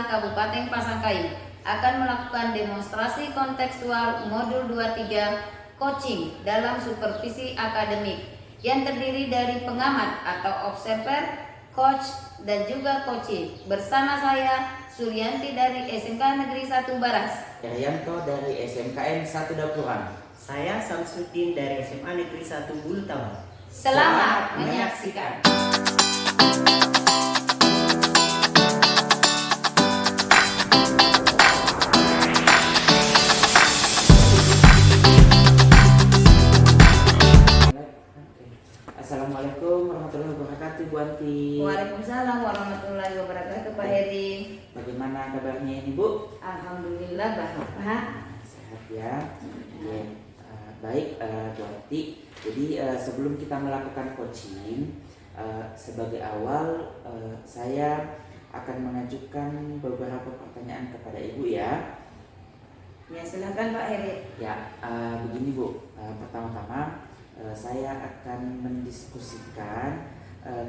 SMA Kabupaten Pasangkayu akan melakukan demonstrasi kontekstual modul 23 coaching dalam supervisi akademik yang terdiri dari pengamat atau observer, coach, dan juga coaching. Bersama saya Suryanti dari SMK Negeri 1 Baras, Herianto dari SMKN 1 Dapuran. Saya Samsudin dari SMA Negeri 1 Bulu Tawar. Selamat menyaksikan. Assalamualaikum warahmatullahi wabarakatuh, Bu Anti. Waalaikumsalam warahmatullahi wabarakatuh, Pak Heri. Bagaimana kabarnya ini, Bu? Alhamdulillah baik, Pak. Sehat ya. Oke. Baik, Bu Anti. Jadi sebelum kita melakukan coaching, sebagai awal saya akan mengajukan beberapa pertanyaan kepada Ibu ya. Ya, silakan Pak Heri. Ya, begini Bu. Pertama-tama saya akan mendiskusikan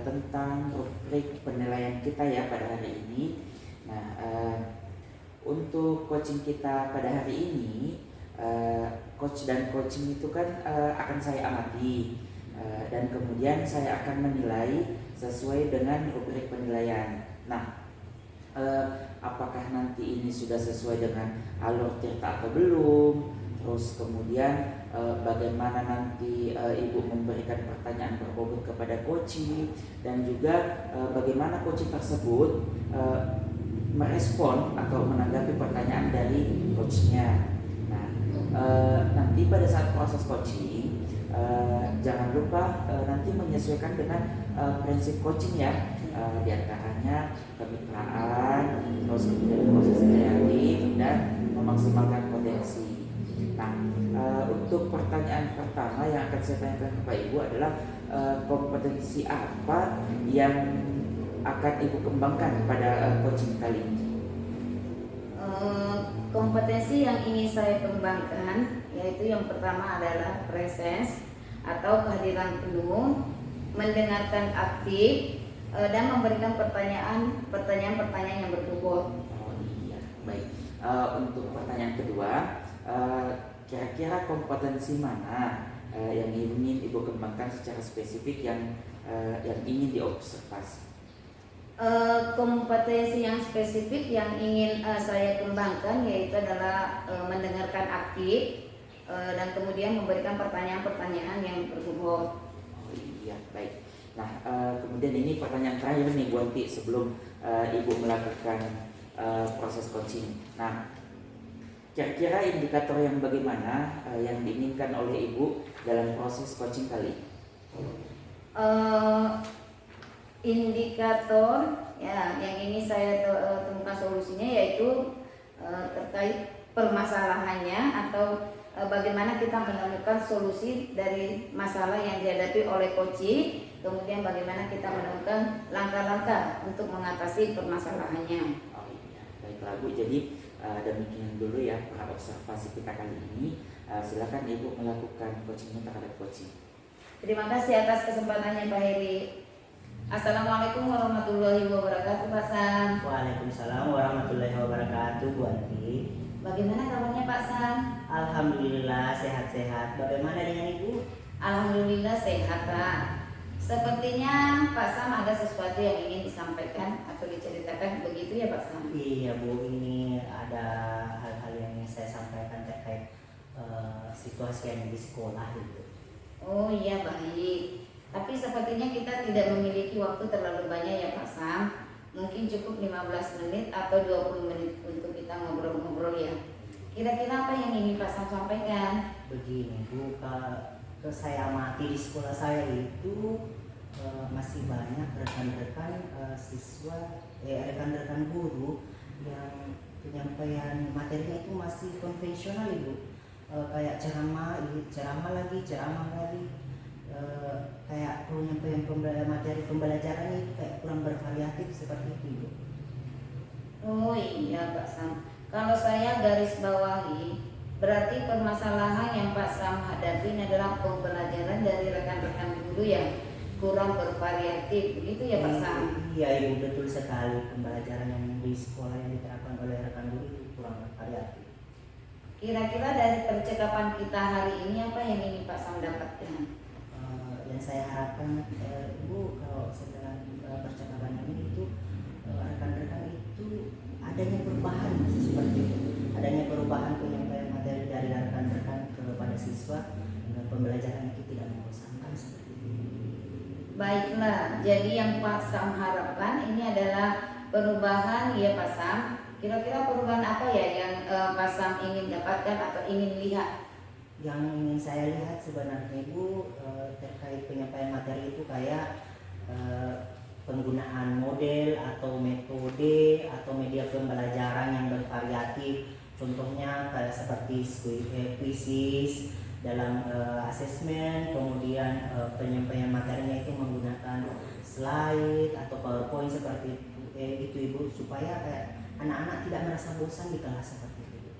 tentang rubrik penilaian kita ya pada hari ini. Nah, untuk coaching kita pada hari ini, coach dan coaching itu kan akan saya amati dan kemudian saya akan menilai sesuai dengan rubrik penilaian. Nah, apakah nanti ini sudah sesuai dengan alur tirta atau belum? Terus kemudian bagaimana nanti Ibu memberikan pertanyaan berbobot kepada coaching, dan juga bagaimana coaching tersebut merespon atau menanggapi pertanyaan dari coachnya. Nah, nanti pada saat proses coaching jangan lupa nanti menyesuaikan dengan prinsip coaching ya, diantaranya kemitraan, terus kemudian proses kreatif dan memaksimalkan potensi. Nah, untuk pertanyaan pertama yang akan saya tanyakan kepada Ibu adalah kompetensi apa yang akan Ibu kembangkan pada coaching kali ini? Kompetensi yang ingin saya kembangkan yaitu yang pertama adalah presence atau kehadiran penuh, mendengarkan aktif, dan memberikan pertanyaan-pertanyaan yang berbobot. Oh iya, baik. Untuk pertanyaan kedua, kira-kira kompetensi mana yang ingin Ibu kembangkan secara spesifik yang ingin diobservasi? Kompetensi yang spesifik yang ingin saya kembangkan yaitu adalah mendengarkan aktif dan kemudian memberikan pertanyaan-pertanyaan yang berbobot. Oh iya, baik. Nah, kemudian ini pertanyaan terakhir nih Bu Anti sebelum Ibu melakukan proses coaching. Nah, kira-kira indikator yang bagaimana yang diinginkan oleh Ibu dalam proses coaching kali ini? Indikator ya yang ini saya temukan solusinya yaitu terkait permasalahannya atau bagaimana kita menemukan solusi dari masalah yang dihadapi oleh coaching, kemudian bagaimana kita menemukan langkah-langkah untuk mengatasi permasalahannya. Oh iya, baiklah Bu. Jadi demikian dulu ya observasi kita kali ini. Silakan Ibu melakukan coachingnya terhadap coaching. Terima kasih atas kesempatannya Pak Heri. Assalamualaikum warahmatullahi wabarakatuh, Pak Sam. Waalaikumsalam warahmatullahi wabarakatuh, Bu Anti. Bagaimana kabarnya Pak Sam? Alhamdulillah sehat-sehat. Bagaimana dengan Ibu? Alhamdulillah sehat Pak. Sepertinya Pak Sam ada sesuatu yang ingin disampaikan atau diceritakan, begitu ya Pak Sam? Iya Bu, ini ada hal-hal yang ingin saya sampaikan terkait situasi yang di sekolah itu. Oh iya, baik. Tapi sepertinya kita tidak memiliki waktu terlalu banyak ya Pak Sam. Mungkin cukup 15 menit atau 20 menit untuk kita ngobrol-ngobrol ya. Kira-kira apa yang ingin Pak Sam sampaikan? Begini Bu, kalau saya amati di sekolah saya itu masih banyak rekan-rekan siswa, rekan-rekan guru yang penyampaian materinya itu masih konvensional Ibu. Kayak ceramah lagi, kayak penyampaian materi pembelajaran itu kayak kurang bervariatif seperti itu Ibu. Oh iya Pak Sam. Kalau saya garis bawahi, berarti permasalahan yang Pak Sam hadapi adalah pembelajaran dari rekan-rekan guru ya. kurang bervariatif, begitu ya Pak Sam? Iya Ibu, betul sekali. Pembelajaran yang di sekolah yang diterapkan oleh rekan guru itu kurang bervariatif. Kira-kira dari percakapan kita hari ini apa yang ingin Pak Sam dapatkan? Yang saya harapkan Ibu, kalau setelah percakapan ini itu rekan-rekan itu adanya perubahan seperti itu, adanya perubahan penyampaian materi dari rekan-rekan kepada siswa, pembelajaran itu tidak membosankan seperti itu. Baiklah, jadi yang Pak Sam harapkan ini adalah perubahan ya Pak Sam. Kira-kira perubahan apa ya yang Pak Sam ingin dapatkan atau ingin lihat? Yang ingin saya lihat sebenarnya Ibu terkait penyampaian materi itu kayak penggunaan model atau metode atau media pembelajaran yang bervariatif. Contohnya kayak seperti quizzes dalam asesmen, kemudian penyampaian materinya itu menggunakan slide atau PowerPoint seperti itu Ibu, supaya kayak anak-anak tidak merasa bosan di kelas seperti itu.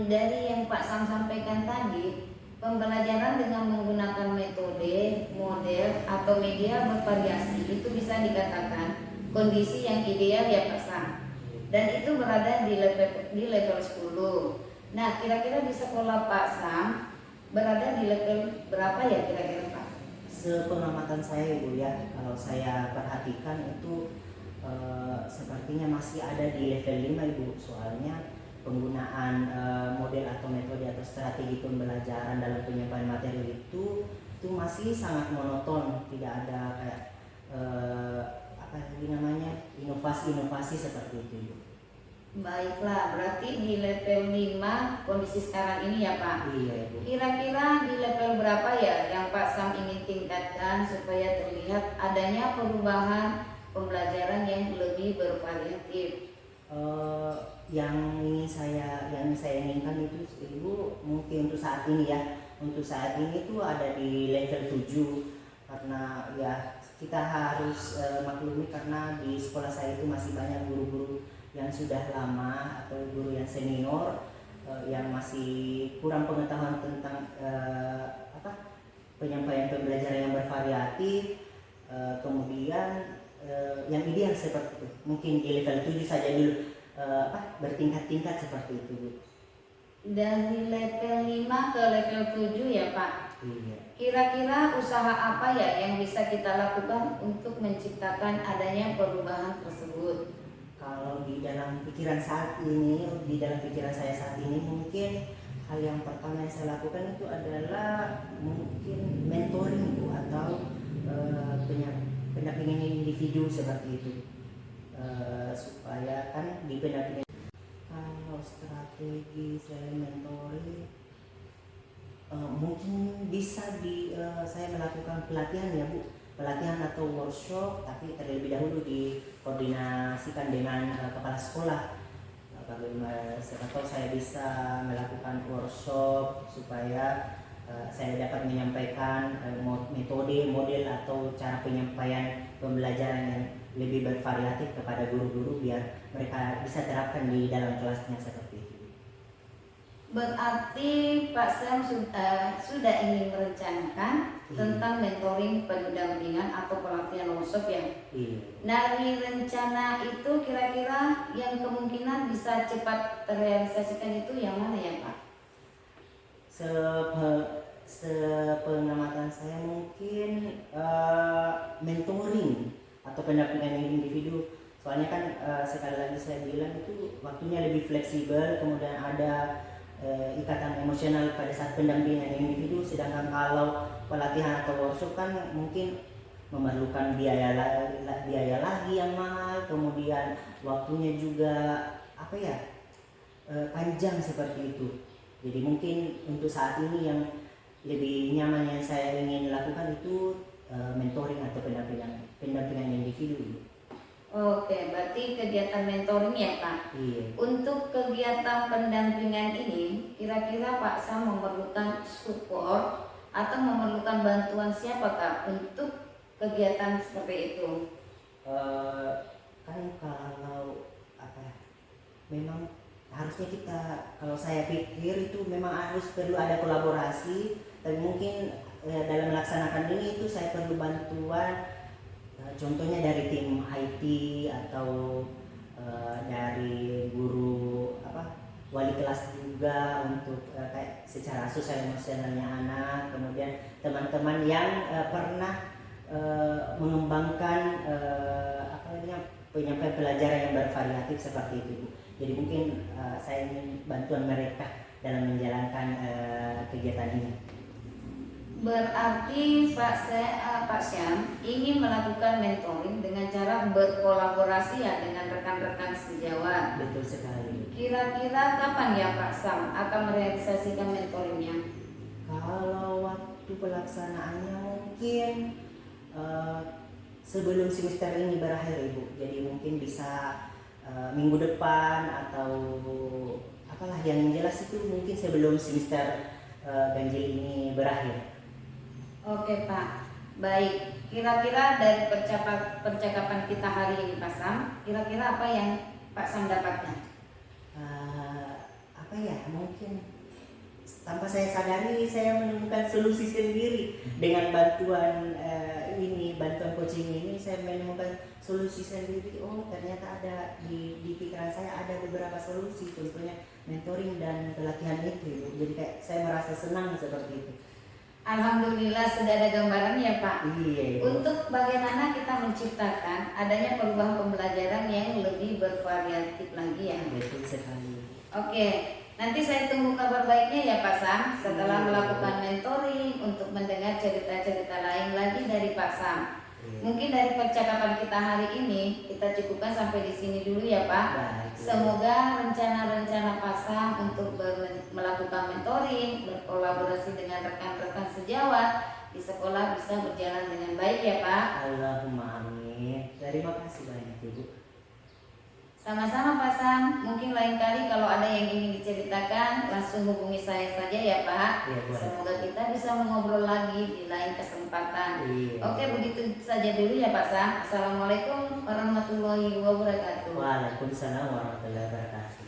Dari yang Pak Sam sampaikan tadi, pembelajaran dengan menggunakan metode, model, atau media bervariasi itu bisa dikatakan kondisi yang ideal ya Pak Sam. Dan itu berada di level 10. Nah, kira-kira di sekolah Pak Sam berada di level berapa ya kira-kira Pak? Sepengamatan saya Ibu ya, kalau saya perhatikan itu sepertinya masih ada di level 5 Ibu. Soalnya penggunaan model atau metode atau strategi pembelajaran dalam penyampaian materi itu masih sangat monoton, tidak ada kayak apa lagi namanya, inovasi-inovasi seperti itu Ibu. Baiklah, berarti di level 5 kondisi sekarang ini ya Pak. Iya Ibu. Kira-kira di level berapa ya yang Pak Sam ingin tingkatkan supaya terlihat adanya perubahan pembelajaran yang lebih bervariatif? Yang saya inginkan itu Ibu, mungkin untuk saat ini ya, untuk saat ini tuh ada di level 7, karena ya kita harus maklumi karena di sekolah saya itu masih banyak guru-guru yang sudah lama atau guru yang senior yang masih kurang pengetahuan tentang penyampaian pembelajaran yang bervariatif, kemudian yang ideal seperti itu. Mungkin di level 7 saja dulu, bertingkat-tingkat seperti itu Bu. Dari level 5 ke level 7 ya Pak. Iya. Kira-kira usaha apa ya yang bisa kita lakukan untuk menciptakan adanya perubahan tersebut? Kalau di dalam pikiran saat ini, di dalam pikiran saya saat ini, mungkin hal yang pertama yang saya lakukan itu adalah mungkin mentoring itu atau pendampingan individu seperti itu, supaya kan di pendampingan. Kalau strategi saya mentoring, mungkin bisa saya melakukan pelatihan ya Bu, pelatihan atau workshop, tapi terlebih dahulu dikoordinasikan dengan kepala sekolah. Bagaimana atau saya bisa melakukan workshop supaya saya dapat menyampaikan metode, model atau cara penyampaian pembelajaran yang lebih bervariatif kepada guru-guru biar mereka bisa terapkan di dalam kelasnya seperti itu. Berarti Pak Sam sudah ingin merencanakan tentang mentoring, pendampingan atau pelatihan workshop ya. Dari rencana itu kira-kira yang kemungkinan bisa cepat terrealisasikan itu yang mana ya Pak? Sepengamatan saya mungkin mentoring atau pendampingan individu. Soalnya kan sekali lagi saya bilang itu waktunya lebih fleksibel, kemudian ada ikatan emosional pada saat pendampingan individu, sedangkan kalau pelatihan atau workshop kan mungkin memerlukan biaya lagi yang mahal, kemudian waktunya juga panjang seperti itu. Jadi mungkin untuk saat ini yang lebih nyaman yang saya ingin lakukan itu mentoring atau pendampingan individu. Oke, berarti kegiatan mentoring ya Pak. Iya. Untuk kegiatan pendampingan ini, kira-kira Pak Sam memerlukan support atau memerlukan bantuan siapa Kak untuk kegiatan seperti itu? Kan kalau memang harusnya kita, kalau saya pikir itu memang harus perlu ada kolaborasi, tapi mungkin dalam melaksanakan ini itu saya perlu bantuan, contohnya dari tim IT atau dari guru wali kelas juga untuk kayak secara sosial emosionalnya anak, kemudian teman-teman yang pernah mengembangkan penyampaian pelajaran yang bervariatif seperti itu, Bu. Jadi mungkin saya ingin bantuan mereka dalam menjalankan kegiatan ini. Berarti Pak Syam ingin melakukan mentoring dengan cara berkolaborasi ya dengan rekan-rekan sejawat. Betul sekali. Kira-kira kapan ya Pak Sam akan merealisasikan mentoringnya? Kalau waktu pelaksanaannya mungkin sebelum semester ini berakhir, Ibu. Jadi mungkin bisa minggu depan atau apalah, yang jelas itu mungkin sebelum semester ganjil ini berakhir. Oke Pak, baik. Kira-kira dari percakapan kita hari ini Pak Sam, kira-kira apa yang Pak Sam dapatkan? Mungkin tanpa saya sadari saya menemukan solusi sendiri dengan bantuan bantuan coaching ini. Saya menemukan solusi sendiri. Oh, ternyata ada di pikiran saya ada beberapa solusi, contohnya mentoring dan pelatihan itu. Jadi kayak saya merasa senang seperti itu. Alhamdulillah sudah ada gambaran ya Pak. Iya. Untuk bagaimana kita menciptakan adanya perubahan pembelajaran yang lebih bervariatif lagi ya. Betul sekali. Oke, nanti saya tunggu kabar baiknya ya Pak Sam setelah melakukan mentoring untuk mendengar cerita-cerita lain lagi dari Pak Sam. Mungkin dari percakapan kita hari ini kita cukupkan sampai di sini dulu ya Pak. Semoga rencana-rencana Pak Sam untuk melakukan mentoring, berkolaborasi dengan rekan-rekan sejawat di sekolah bisa berjalan dengan baik ya Pak. Allahumma amin. Terima kasih banyak Ibu. Sama-sama Pak Sam, mungkin lain kali kalau ada yang ingin diceritakan langsung hubungi saya saja ya Pak. Iya, Semoga kita bisa mengobrol lagi di lain kesempatan. Iya. Oke, begitu saja dulu ya Pak Sam. Assalamualaikum warahmatullahi wabarakatuh. Waalaikumsalam warahmatullahi wabarakatuh.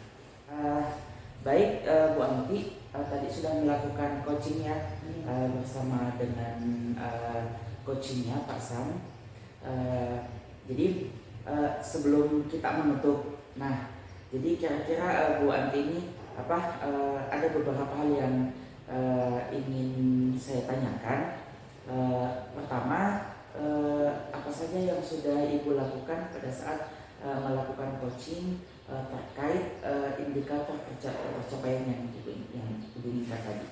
Baik, Bu Angti tadi sudah melakukan coaching ya bersama dengan coachingnya Pak Sam. Jadi sebelum kita menutup, nah jadi kira-kira Bu Anti ini ada beberapa hal yang ingin saya tanyakan. Pertama, apa saja yang sudah Ibu lakukan pada saat melakukan coaching terkait indikator pencapaian yang Ibu inginkan tadi?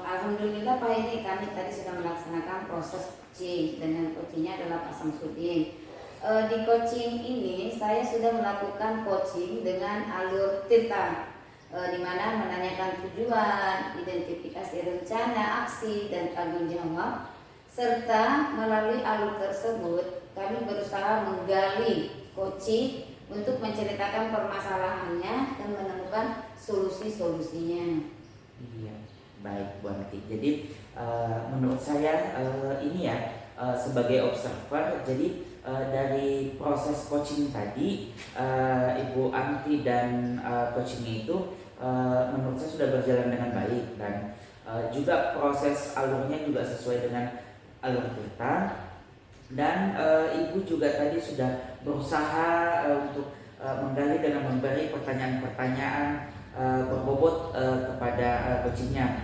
Alhamdulillah Pak, ini kami tadi sudah melaksanakan proses coaching dengan coachingnya adalah Pak Samsudin. Di coaching ini saya sudah melakukan coaching dengan alur tirta, di mana menanyakan tujuan, identifikasi rencana, aksi, dan tanggung jawab, serta melalui alur tersebut kami berusaha menggali coaching untuk menceritakan permasalahannya dan menemukan solusi-solusinya. Iya, baik Bu Anti. Jadi menurut saya ini ya sebagai observer, jadi dari proses coaching tadi Ibu Anti dan coachingnya itu menurut saya sudah berjalan dengan baik, dan juga proses alurnya juga sesuai dengan alur kita, dan Ibu juga tadi sudah berusaha untuk menggali dengan memberi pertanyaan-pertanyaan berbobot kepada coachingnya,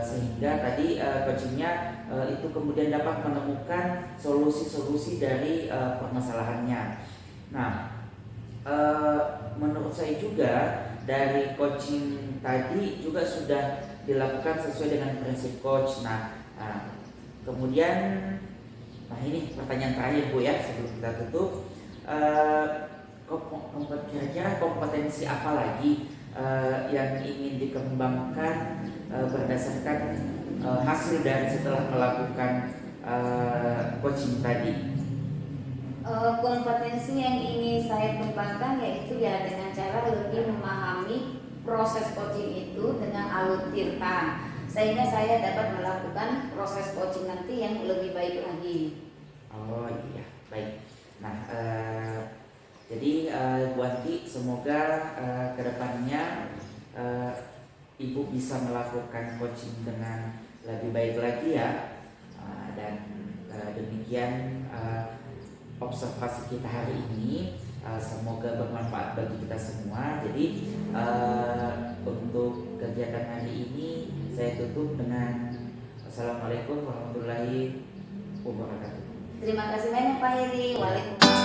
sehingga tadi coachingnya itu kemudian dapat menemukan solusi-solusi dari permasalahannya. Nah, menurut saya juga dari coaching tadi juga sudah dilakukan sesuai dengan prinsip coach. Kemudian, ini pertanyaan terakhir Bu ya sebelum kita tutup. Kira-kira kompetensi apa lagi yang ingin dikembangkan berdasarkan hasil dari setelah melakukan coaching tadi? Kompetensi yang ingin saya kembangkan yaitu ya dengan cara lebih memahami proses coaching itu dengan alur tirta, sehingga saya dapat melakukan proses coaching nanti yang lebih baik lagi. Oh iya, baik. Nah, jadi Bu Anti, semoga kedepannya Ibu bisa melakukan coaching dengan lebih baik lagi ya. Dan demikian observasi kita hari ini. Semoga bermanfaat bagi kita semua. Jadi untuk kegiatan hari ini saya tutup dengan Assalamualaikum warahmatullahi wabarakatuh. Terima kasih banyak Pak Heri. Waalaikumsalam.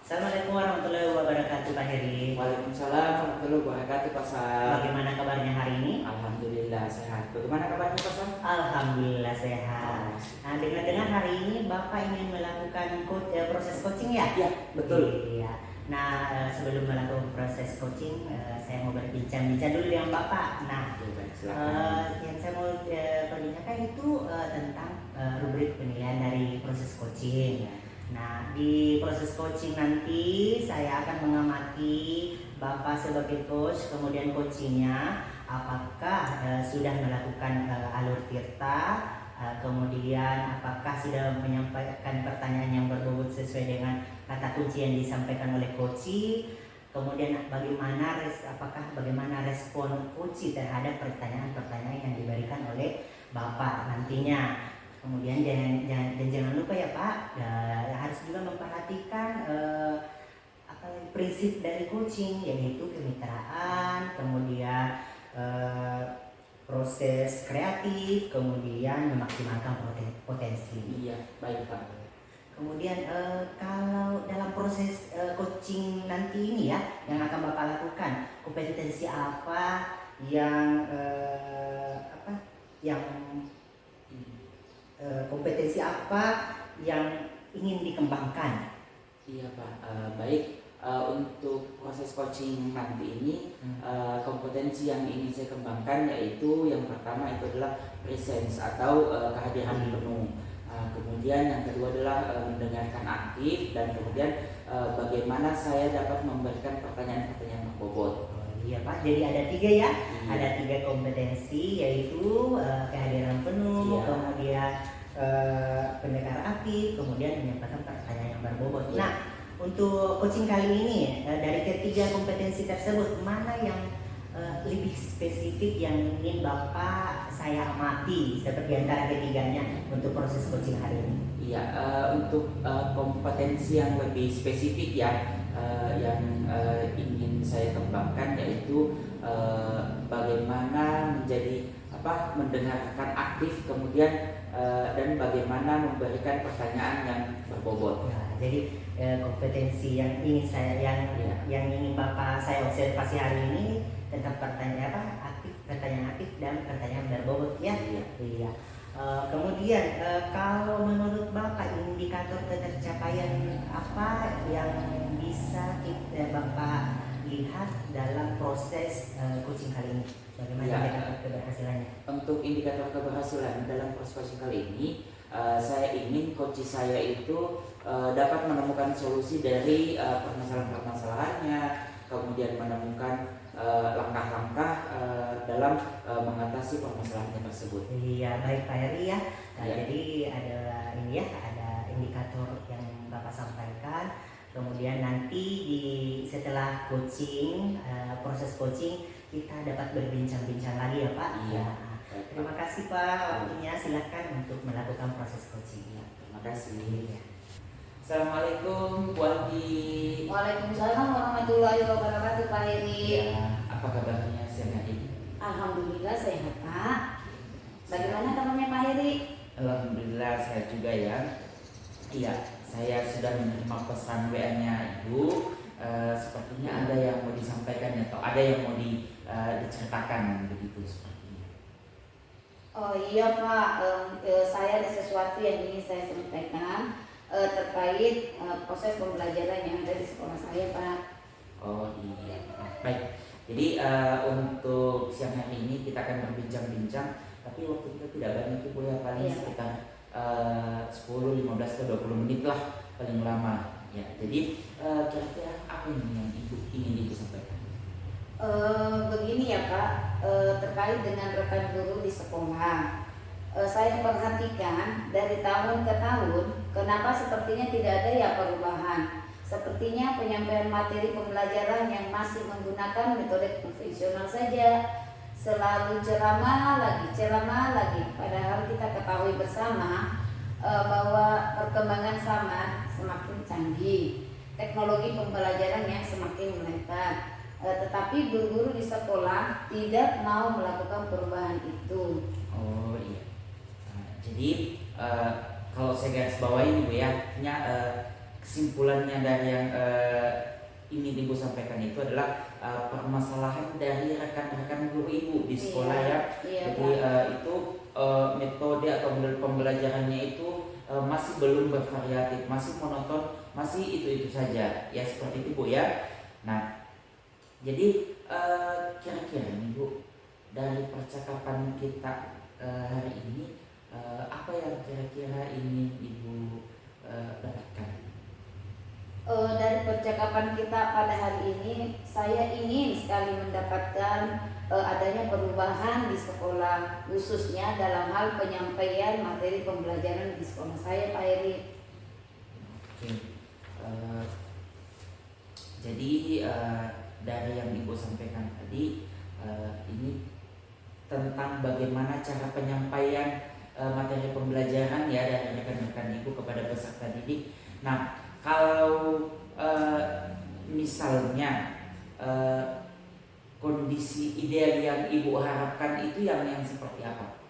Assalamualaikum warahmatullahi wabarakatuh Pak Heri. Waalaikumsalam warahmatullahi wabarakatuh Pak Sam. Bagaimana kabarnya hari ini? Alhamdulillah sehat. Bagaimana kabarnya Pak Sam? Alhamdulillah sehat. Nah, dengar-dengar hari ini Bapak ingin melakukan proses coaching ya? Ya, betul. Iya. Nah, sebelum melakukan proses coaching, saya mau berbincang-bincang dulu dengan Bapak. Nah, Silakan. yang saya mau perbincangkan itu tentang rubrik penilaian dari proses coaching. Nah, di proses coaching nanti saya akan mengamati Bapak sebagai coach, kemudian coachingnya apakah sudah melakukan alur tirta, kemudian apakah sudah menyampaikan pertanyaan yang berbobot sesuai dengan kata kunci yang disampaikan oleh coach, kemudian bagaimana respon coach terhadap pertanyaan-pertanyaan yang diberikan oleh Bapak nantinya. Kemudian jangan lupa ya Pak, harus juga memperhatikan prinsip dari coaching, yaitu kemitraan, kemudian proses kreatif, kemudian memaksimalkan potensi. Iya, baik Pak. Kemudian kalau dalam proses coaching nanti ini ya, yang akan Bapak lakukan, kompetensi apa yang kompetensi apa yang ingin dikembangkan? Iya Pak, baik. Untuk proses coaching nanti ini kompetensi yang ingin saya kembangkan yaitu yang pertama itu adalah presence atau kehadiran penuh. Kemudian yang kedua adalah mendengarkan aktif, dan kemudian bagaimana saya dapat memberikan pertanyaan-pertanyaan berbobot. Iya Pak, jadi ada 3 ya, ada 3 kompetensi, yaitu kehadiran penuh, Iya. kemudian pendekatan aktif, kemudian menyampaikan pertanyaan yang berbobot. Iya. Nah, untuk coaching kali ini dari ketiga kompetensi tersebut, mana yang lebih spesifik yang ingin Bapak saya amati seperti antara ketiganya untuk proses coaching hari ini? Iya, untuk kompetensi yang lebih spesifik ya, yang ingin saya kembangkan yaitu bagaimana mendengarkan aktif, kemudian dan bagaimana memberikan pertanyaan yang berbobot. Nah, jadi kompetensi yang ingin yang ingin Bapak saya observasi hari ini tentang pertanyaan aktif dan pertanyaan berbobot ya. Iya. Kemudian kalau menurut Bapak indikator ketercapaian apa yang bisa Bapak lihat dalam proses coaching kali ini? Bagaimana indikator keberhasilannya? Untuk indikator keberhasilan dalam proses coaching kali ini, saya ingin coach saya itu dapat menemukan solusi dari permasalahan-permasalahannya, kemudian menemukan langkah-langkah dalam mengatasi permasalahannya tersebut. Iya, baik Pak Heri ya. Nah, Ya. jadi ada indikator yang Bapak sampaikan. Kemudian nanti setelah coaching, proses coaching kita dapat berbincang-bincang lagi ya Pak. Iya. Nah, terima kasih Pak waktunya. Silakan untuk melakukan proses coaching. Ya, terima kasih. Iya. Assalamualaikum Bu Aldi. Waalaikumsalam warahmatullahi wabarakatuh Pak Heri. Ya, apa kabarnya siang hari ini? Alhamdulillah sehat Pak. Bagaimana kabarnya Pak Heri? Alhamdulillah sehat juga ya. Iya, saya sudah menerima pesan WA-nya Ibu. Sepertinya ada yang mau disampaikan atau ada yang mau diceritakan begitu sepertinya. Oh iya Pak, saya ada sesuatu yang ingin saya sampaikan terkait proses pembelajaran yang ada di sekolah saya Pak. Oh iya, baik. Jadi untuk siang hari ini kita akan berbincang-bincang, tapi waktu kita tidak banyak Bu ya, paling Iya. sekitar 10, 15 ke 20 menit lah paling lama. Ya, jadi kira-kira apa yang ingin Ibu sampaikan? Begini ya Pak, terkait dengan rekan guru di sekolah. saya perhatikan dari tahun ke tahun, kenapa sepertinya tidak ada ya perubahan. Sepertinya penyampaian materi pembelajaran yang masih menggunakan metode konvensional saja, selalu ceramah lagi. Padahal kita ketahui bersama bahwa perkembangan zaman semakin canggih, teknologi pembelajaran yang semakin melebar. Tetapi guru-guru di sekolah tidak mau melakukan perubahan itu. Oh iya. Jadi kalau saya garis bawahi Bu ya, kesimpulannya dari yang ingin Ibu sampaikan itu adalah permasalahan dari rekan-rekan guru Ibu di sekolah ya. Jadi itu metode atau model pembelajarannya itu masih belum bervariatif, masih monoton, masih itu saja ya, seperti itu Bu ya. Nah, jadi kira-kira nih Bu, dari percakapan kita hari ini, apa yang kira-kira ingin Ibu dapatkan? Dari percakapan kita pada hari ini, saya ingin sekali mendapatkan adanya perubahan di sekolah, khususnya dalam hal penyampaian materi pembelajaran di sekolah saya, Pak Heri. Oke. Jadi dari yang Ibu sampaikan tadi, ini tentang bagaimana cara penyampaian materi pembelajaran ya dari rekan-rekan Ibu kepada peserta didik. Nah, kalau misalnya kondisi ideal yang Ibu harapkan itu yang seperti apa?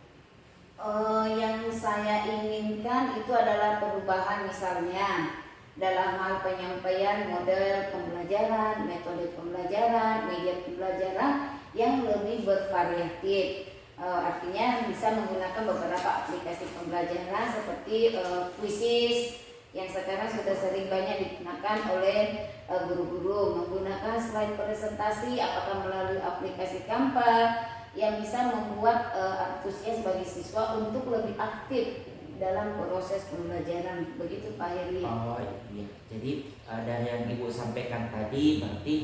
Yang saya inginkan itu adalah perubahan, misalnya dalam hal penyampaian model pembelajaran, metode pembelajaran, media pembelajaran yang lebih bervariatif. Artinya bisa menggunakan beberapa aplikasi pembelajaran seperti Quizzes yang sekarang sudah sering banyak digunakan oleh guru-guru, menggunakan slide presentasi apakah melalui aplikasi Canva yang bisa membuat antusias bagi siswa untuk lebih aktif dalam proses pembelajaran. Begitu Pak Heri. Oh iya, jadi dari yang Ibu sampaikan tadi berarti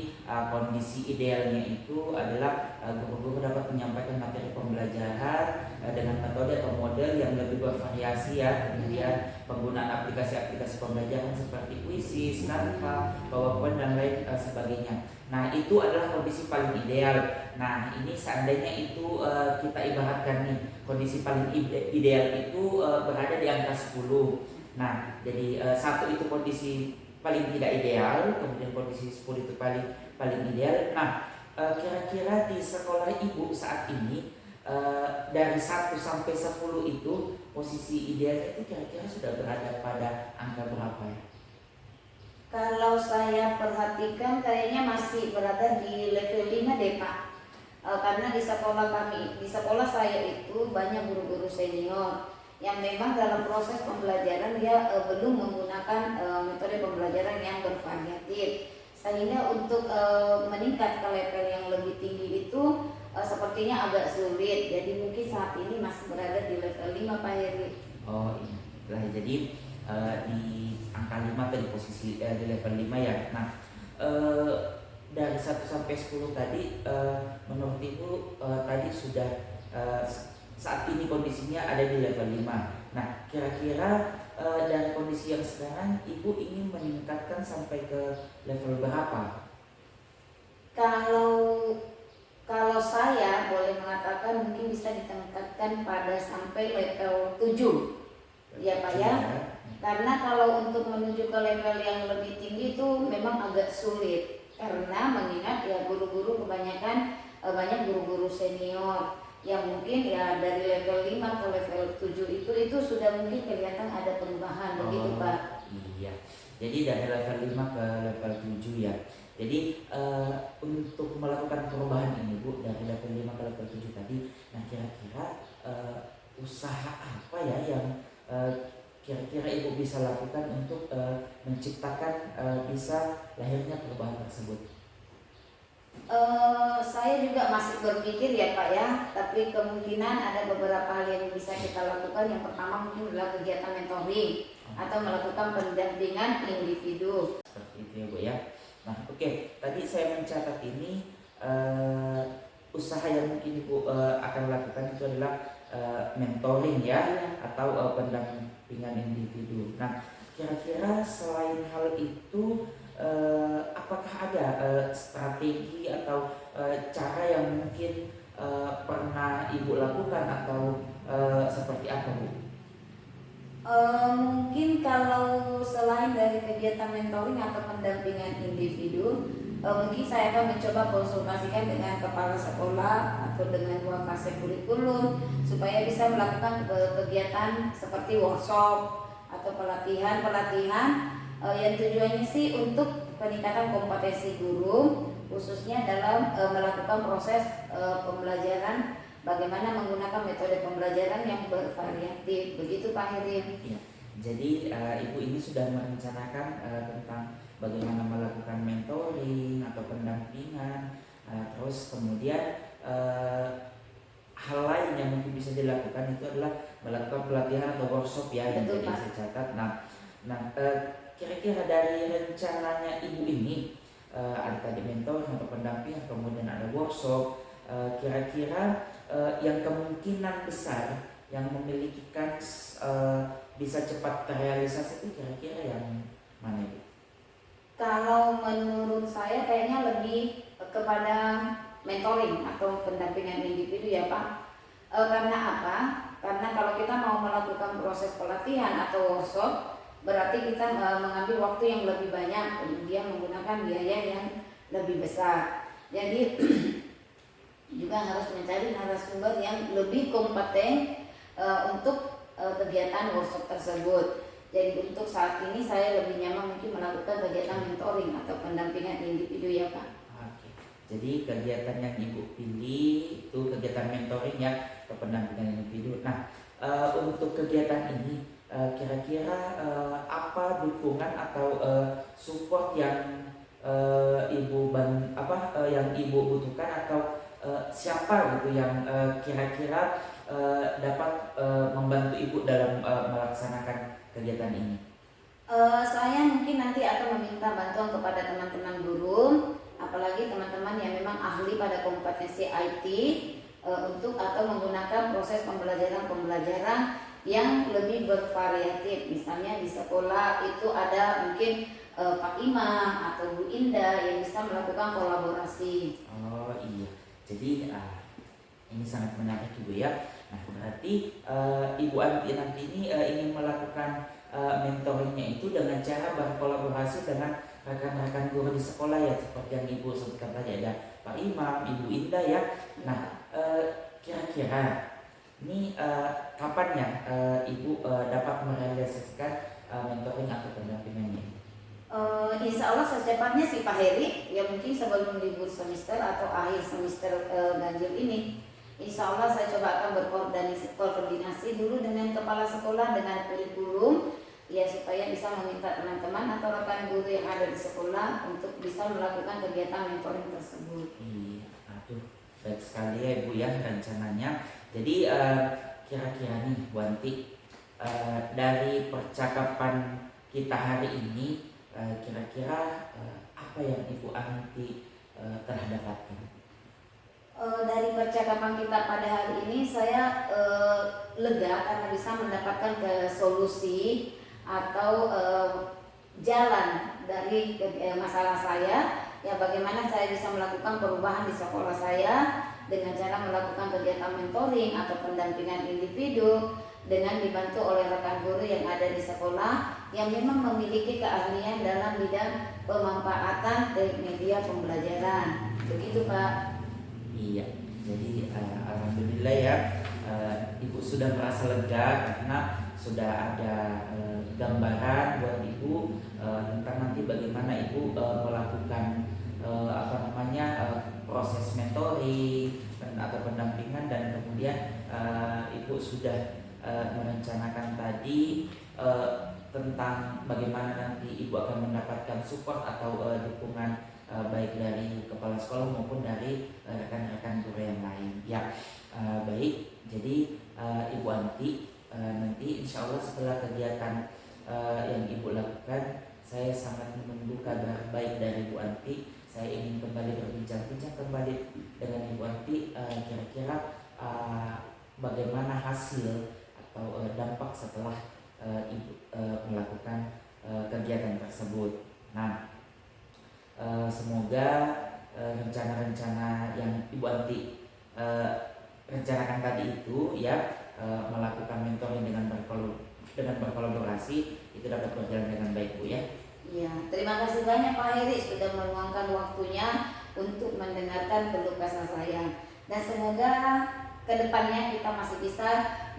kondisi idealnya itu adalah guru-guru dapat menyampaikan materi pembelajaran dengan metode atau model yang lebih bervariasi ya, kemudian penggunaan aplikasi-aplikasi pembelajaran seperti Quizzes, Canva, PowerPoint dan lain sebagainya. Nah, itu adalah kondisi paling ideal. Nah, ini seandainya itu kita ibaratkan nih, kondisi paling ideal itu berada di angka 10. Nah, jadi 1 itu kondisi paling tidak ideal, kemudian kondisi 10 itu paling ideal. Nah, kira-kira di sekolah Ibu saat ini dari 1 sampai 10 itu posisi idealnya itu kira-kira sudah berada pada angka berapa ya? Kalau saya perhatikan kayaknya masih berada di level 5 deh Pak. Karena di sekolah saya itu banyak guru-guru senior yang memang dalam proses pembelajaran dia belum menggunakan metode pembelajaran yang bervariatif, sehingga untuk meningkat ke level yang lebih tinggi itu sepertinya agak sulit. Jadi mungkin saat ini masih berada di level 5 Pak Heri. Oh iya, nah, jadi di angka 5 tadi posisi di level 5 ya. Nah, dari 1 sampai 10 tadi menurut Ibu tadi sudah saat ini kondisinya ada di level 5. Nah, kira-kira dari kondisi yang sekarang Ibu ingin meningkatkan sampai ke level berapa? Kalau saya boleh mengatakan mungkin bisa ditingkatkan pada sampai level 7. Ya Pak ya. Karena kalau untuk menuju ke level yang lebih tinggi itu memang agak sulit. Karena mengingat ya guru-guru kebanyakan banyak guru-guru senior yang mungkin ya dari level 5 ke level 7 itu sudah mungkin kelihatan ada perubahan. Begitu Pak. Iya. Jadi dari level 5 ke level 7 ya. Jadi untuk melakukan perubahan ini Bu dari level 5 ke level 7 tadi, nah kira-kira usaha apa ya yang kira-kira Ibu bisa lakukan untuk menciptakan bisa lahirnya perubahan tersebut? Saya juga masih berpikir ya Pak ya, tapi kemungkinan ada beberapa hal yang bisa kita lakukan. Yang pertama mungkin adalah kegiatan mentoring atau melakukan pendampingan individu. Seperti itu ya Bu ya. Nah oke, tadi saya mencatat ini usaha yang mungkin Ibu akan lakukan itu adalah mentoring ya, Iya. atau pendampingan individu. Nah, kira-kira selain hal itu apakah ada strategi atau cara yang mungkin pernah Ibu lakukan atau seperti apa, Bu? Mungkin kalau selain dari kegiatan mentoring atau pendampingan individu, mungkin saya akan mencoba konsultasikan dengan kepala sekolah atau dengan wakase kurikulum supaya bisa melakukan kegiatan seperti workshop atau pelatihan yang tujuannya sih untuk peningkatan kompetensi guru, khususnya dalam melakukan proses pembelajaran, bagaimana menggunakan metode pembelajaran yang bervariatif. Begitu Pak Heri. Ya, jadi Ibu ini sudah merencanakan tentang bagaimana melakukan mentoring atau pendampingan, terus kemudian hal lain yang mungkin bisa dilakukan itu adalah melakukan pelatihan atau workshop ya, yang Betul, tadi Pak. saya catat. Kira-kira dari rencananya Ibu ini ada tadi mentoring atau pendampingan, kemudian ada workshop, kira-kira yang kemungkinan besar yang memiliki kans bisa cepat terrealisasi itu kira-kira yang mana, Ibu? Kalau menurut saya kayaknya lebih kepada mentoring atau pendampingan individu ya Pak. Karena apa? Karena kalau kita mau melakukan proses pelatihan atau workshop, berarti kita mengambil waktu yang lebih banyak, kemudian menggunakan biaya yang lebih besar. Jadi juga harus mencari narasumber yang lebih kompeten untuk kegiatan workshop tersebut. Jadi untuk saat ini saya lebih nyaman mungkin melakukan kegiatan mentoring atau pendampingan individu ya Pak. Oke. Jadi kegiatan yang Ibu pilih itu kegiatan mentoring ya, atau pendampingan individu. Nah, untuk kegiatan ini kira-kira apa dukungan atau support yang yang Ibu butuhkan, atau siapa gitu yang kira-kira dapat membantu Ibu dalam melaksanakan kegiatan ini? Saya mungkin nanti akan meminta bantuan kepada teman-teman guru, apalagi teman-teman yang memang ahli pada kompetensi IT untuk atau menggunakan proses pembelajaran yang lebih bervariatif. Misalnya di sekolah itu ada mungkin Pak Imam atau Bu Indah yang bisa melakukan kolaborasi. Oh iya, jadi ini sangat menarik Ibu ya. Nah, berarti Ibu Anti nanti ini ingin melakukan mentoringnya itu dengan cara berkolaborasi dengan rekan-rekan guru di sekolah ya, seperti yang Ibu sebutkan tadi, ada Pak Imam, Ibu Indah ya. Nah, kira-kira ini kapan ya Ibu dapat merealisasikan mentoring atau pendampingannya? Insya Allah secepatnya sih Pak Heri, ya mungkin sebelum libur semester atau akhir semester ganjil ini. Insya Allah saya coba akan berkoordinasi dulu dengan kepala sekolah, dengan kurikulum, ya supaya bisa meminta teman-teman atau rekan guru yang ada di sekolah untuk bisa melakukan kegiatan mentoring tersebut. Iya, aduh, baik sekali ya Ibu ya rencananya. Jadi kira-kira nih Bu Anti, dari percakapan kita hari ini, kira-kira apa yang Ibu Anti telah dapatkan? Dari percakapan kita pada hari ini saya lega karena bisa mendapatkan solusi atau jalan dari masalah saya, ya bagaimana saya bisa melakukan perubahan di sekolah saya dengan cara melakukan kegiatan mentoring atau pendampingan individu dengan dibantu oleh rekan guru yang ada di sekolah yang memang memiliki keahlian dalam bidang pemanfaatan media pembelajaran. Begitu Pak. Iya, jadi alhamdulillah ya, Ibu sudah merasa lega karena sudah ada gambaran buat Ibu tentang nanti bagaimana Ibu melakukan proses mentoring atau pendampingan, dan kemudian Ibu sudah merencanakan tadi tentang bagaimana nanti Ibu akan mendapatkan support atau dukungan baik dari kepala sekolah maupun dari rekan-rekan guru yang lain. Ya, baik. Jadi Ibu Anti, nanti insya Allah setelah kegiatan yang Ibu lakukan, saya sangat menunggu kabar baik dari Ibu Anti. Saya ingin kembali berbincang-bincang kembali dengan Ibu Anti, kira-kira bagaimana hasil atau dampak setelah ibu melakukan kegiatan tersebut. Nah, semoga rencana-rencana yang Ibu Anti rencanakan tadi itu ya, melakukan mentoring dengan berkolaborasi itu dapat berjalan dengan baik, Bu ya. Iya, terima kasih banyak Pak Heri sudah meluangkan waktunya untuk mendengarkan keluh kesah saya. Dan semoga kedepannya kita masih bisa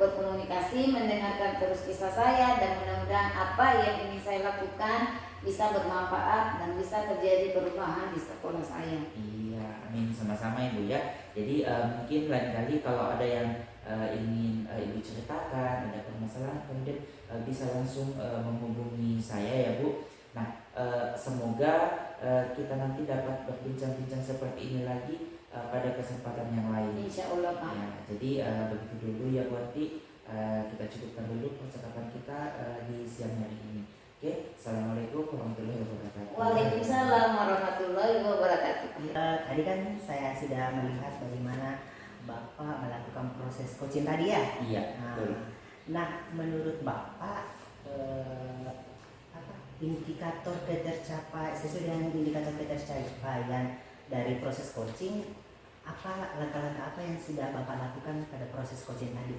berkomunikasi, mendengarkan terus kisah saya, dan mudah-mudahan apa yang ingin saya lakukan bisa bermanfaat dan bisa terjadi perubahan di sekolah saya. Iya, amin, sama-sama Ibu ya. Jadi mungkin lain kali kalau ada yang ingin Ibu ceritakan, ada permasalahan, kemudian bisa langsung menghubungi saya ya Bu. Nah, semoga kita nanti dapat berbincang-bincang seperti ini lagi pada kesempatan yang lain. Insya Allah Pak. Ya, jadi begitu dulu ya Bu Anti, kita cukupkan dulu percakapan kita di siang hari ini. Oke, assalamualaikum warahmatullahi wabarakatuh. Waalaikumsalam warahmatullahi wabarakatuh. Tadi kan saya sudah melihat bagaimana Bapak melakukan proses coaching tadi ya. Iya, betul. Nah, menurut Bapak indikator ketercapai sesuai dengan indikator ketercapaian dari proses coaching, apa langkah-langkah apa yang sudah Bapak lakukan pada proses coaching tadi?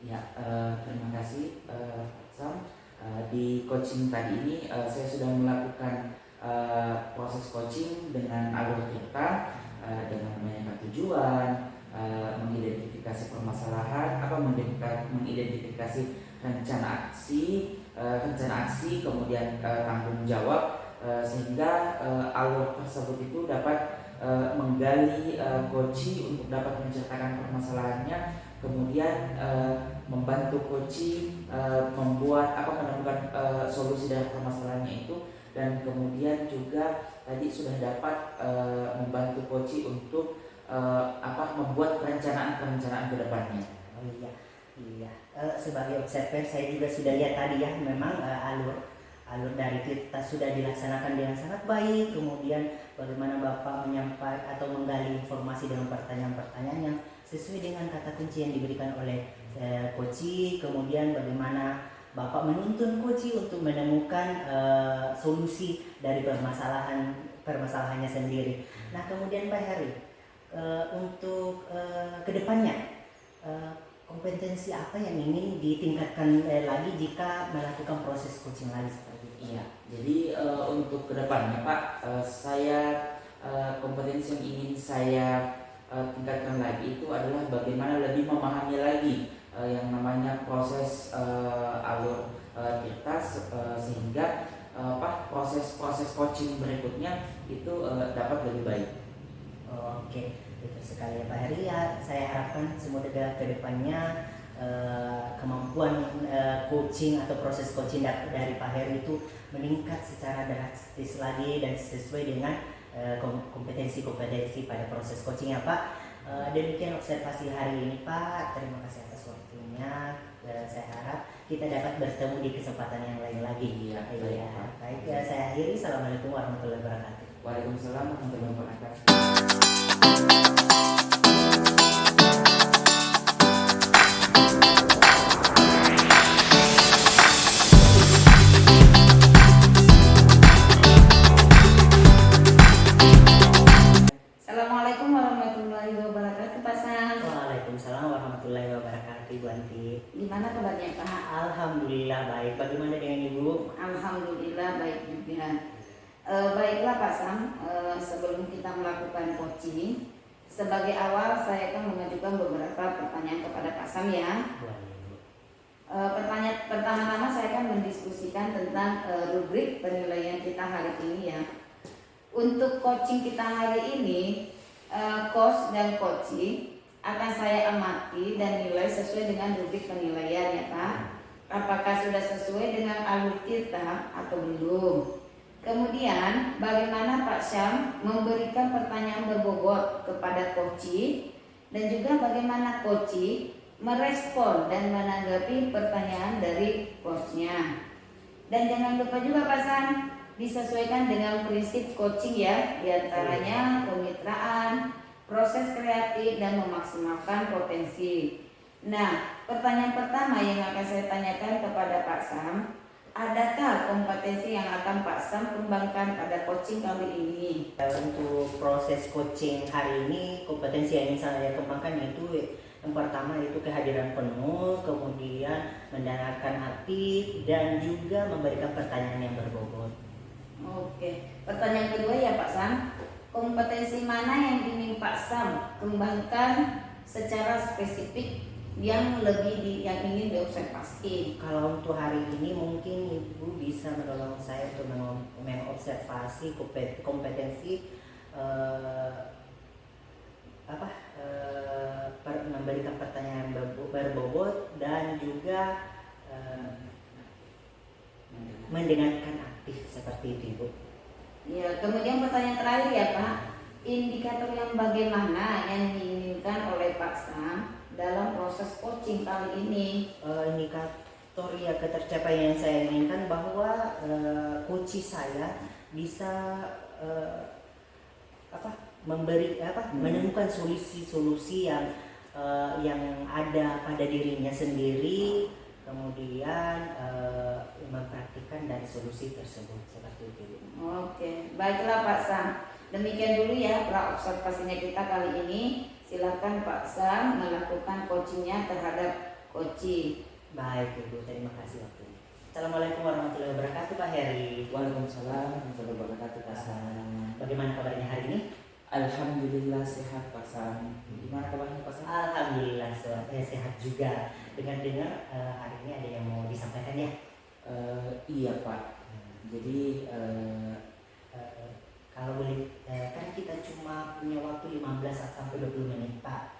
Ya, terima kasih Sam. Di coaching tadi ini saya sudah melakukan proses coaching dengan alur cerita, dengan menyampaikan tujuan, mengidentifikasi permasalahan, mengidentifikasi rencana aksi, kemudian tanggung jawab, sehingga alur tersebut itu dapat menggali coaching untuk dapat menceritakan permasalahannya, kemudian membantu coaching menemukan solusi dari permasalahannya itu, dan kemudian juga tadi sudah dapat membantu coaching untuk membuat perencanaan ke depannya. Oh iya. Sebagai observer saya juga sudah lihat tadi ya, memang alur dari kita sudah dilaksanakan dengan sangat baik. Kemudian bagaimana Bapak menyampaikan atau menggali informasi dengan pertanyaan-pertanyaan yang sesuai dengan kata kunci yang diberikan oleh coaching. Kemudian bagaimana Bapak menuntun coaching untuk menemukan solusi dari permasalahannya sendiri. Nah, kemudian Pak Heri, untuk kedepannya kompetensi apa yang ingin ditingkatkan lagi jika melakukan proses coaching lagi seperti itu? Iya, jadi untuk kedepannya Pak, kompetensi yang ingin saya tingkatkan lagi itu adalah bagaimana lebih memahami lagi yang namanya proses alur kertas, sehingga proses coaching berikutnya itu dapat lebih baik. Oke, betul sekali ya Pak Heri. Ya, saya harapkan semoga ke depannya kemampuan coaching atau proses coaching dari Pak Heri itu meningkat secara drastis lagi dan sesuai dengan kompetensi pada proses coaching ya Pak. Demikian observasi hari ini Pak. Terima kasih atas waktunya. Saya harap kita dapat bertemu di kesempatan yang lain lagi. Iya, baik. Saya akhiri. Assalamualaikum warahmatullahi wabarakatuh. Waalaikumsalam warahmatullahi wabarakatuh. Assalamualaikum warahmatullahi wabarakatuh Pak Sam. Waalaikumsalam warahmatullahi wabarakatuh Ibu Anti. Gimana kabarnya Pak? Alhamdulillah baik. Bagaimana dengan Ibu? Alhamdulillah baik juga. Baiklah Pak Sam, sebelum kita melakukan coaching, sebagai awal saya akan mengajukan beberapa pertanyaan kepada Pak Sam ya. Pertanyaan pertama-tama saya akan mendiskusikan tentang rubrik penilaian kita hari ini ya. Untuk coaching kita hari ini, coach dan coaching akan saya amati dan nilai sesuai dengan rubrik penilaian ya Pak. Apakah sudah sesuai dengan alur tirta atau belum? Kemudian bagaimana Pak Syam memberikan pertanyaan berbobot kepada coaching, dan juga bagaimana coaching merespon dan menanggapi pertanyaan dari coachnya. Dan jangan lupa juga Pak Sam, disesuaikan dengan prinsip coaching ya, diantaranya kemitraan, proses kreatif, dan memaksimalkan potensi. Nah, pertanyaan pertama yang akan saya tanyakan kepada Pak Sam, adakah kompetensi yang akan Pak Sam kembangkan pada coaching kali ini? Untuk proses coaching hari ini, kompetensi yang ingin saya kembangkan itu yang pertama itu kehadiran penuh, kemudian mendengarkan aktif, dan juga memberikan pertanyaan yang berbobot. Oke, pertanyaan kedua ya Pak Sam, kompetensi mana yang ingin Pak Sam kembangkan secara spesifik yang yang ingin diobservasi? Kalau untuk hari ini mungkin Ibu bisa menolong saya untuk mengobservasi kompetensi memberikan pertanyaan berbobot dan juga mendengarkan aktif seperti itu, Ibu. Ya, kemudian pertanyaan terakhir ya Pak, indikator yang bagaimana yang diinginkan oleh Pak Sam dalam proses coaching kali ini? Indikator ya ketercapaian yang saya inginkan bahwa coach saya bisa menemukan solusi-solusi yang ada pada dirinya sendiri, kemudian mempraktikkan dari solusi tersebut seperti itu. Oke, baiklah Pak Sam. Demikian dulu ya observasinya kita kali ini. Silakan Pak Sam melakukan coachingnya terhadap coaching. Baik Ibu, terima kasih waktunya. Assalamualaikum warahmatullahi wabarakatuh Pak Heri. Waalaikumsalam warahmatullahi wabarakatuh Pak Sam. Bagaimana kabarnya hari ini? Alhamdulillah sehat Pak Sam. Gimana kabarnya Pak Sam? Alhamdulillah sehat juga. Dengar-dengar hari ini ada yang mau disampaikan ya? Iya Pak. Jadi kalau boleh, kan kita cuma punya waktu 15 sampai 20 menit Pak.